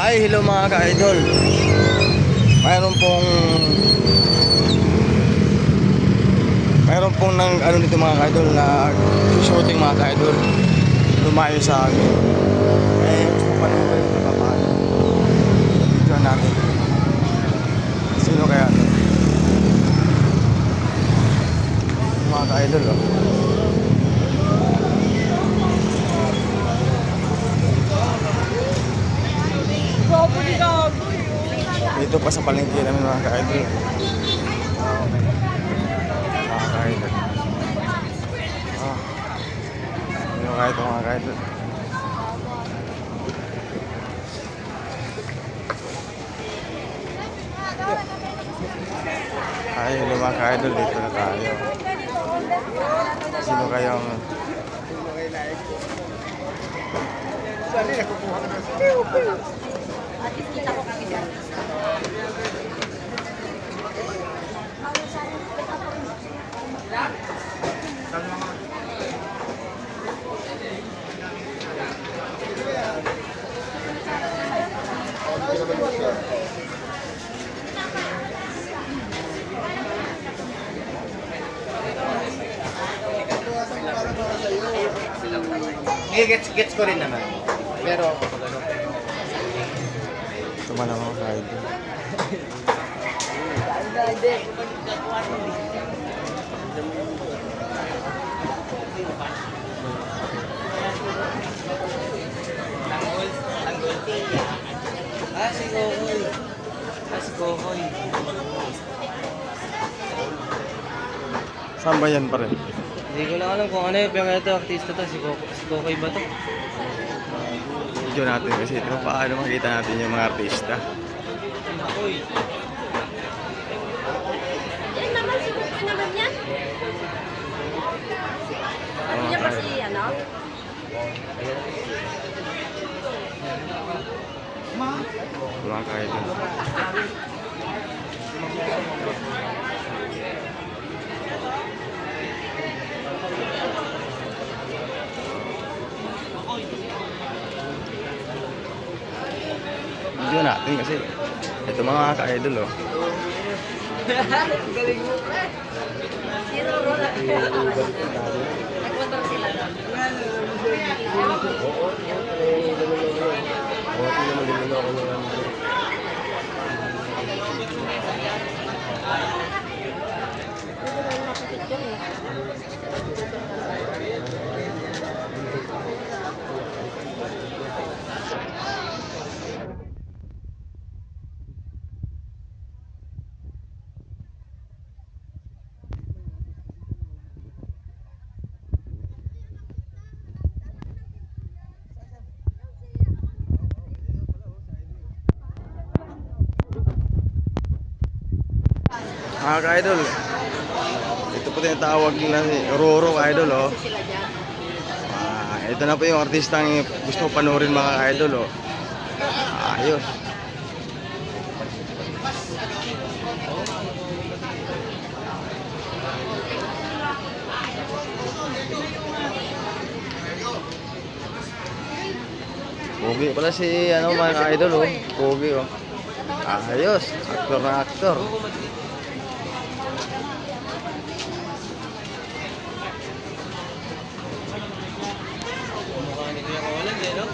Ay, hello mga ka-idol. Mayroon pong nang ano nito mga ka-idol na shooting mga ka-idol. Lumayo sa amin. Gusto pa naman kayo napapaano. Video natin. Sino kaya ito? Mga ka-idol Dito pa sa palengke namin mga ka-idol. Mga ka-idol. Ano kaya ito mga ka-idol? Ay, hello mga ka-idol. Dito na tayo. Sino kayang Gets ko rin naman. Pero tumalang mga ka-idol? si Kokoy. Si Kokoy. Saan ba yan pa rin? Hindi ko lang alam kung ano yun, pero ito, artista to, si Kokoy ba to? Video natin kasi ito paano makita natin yung mga artista. Kokoy. Yan naman, sulit ko naman yan. Mga Yan ka-idol. kasi, ano? Mga ka-idol. Video natin kasi ito mga ka-idol Galing mo. Zero roll. Nagmotor sila doon. Mga ka-idol, ito po tinatawag na si Roro ka-idol Sila dyan. Ito na po yung artistang gusto ko panoorin mga ka-idol Ayos. Pogi pala si ano mga ka-idol Pogi Ayos, aktor na aktor. Mukha ni Kuya Roland, eh, no?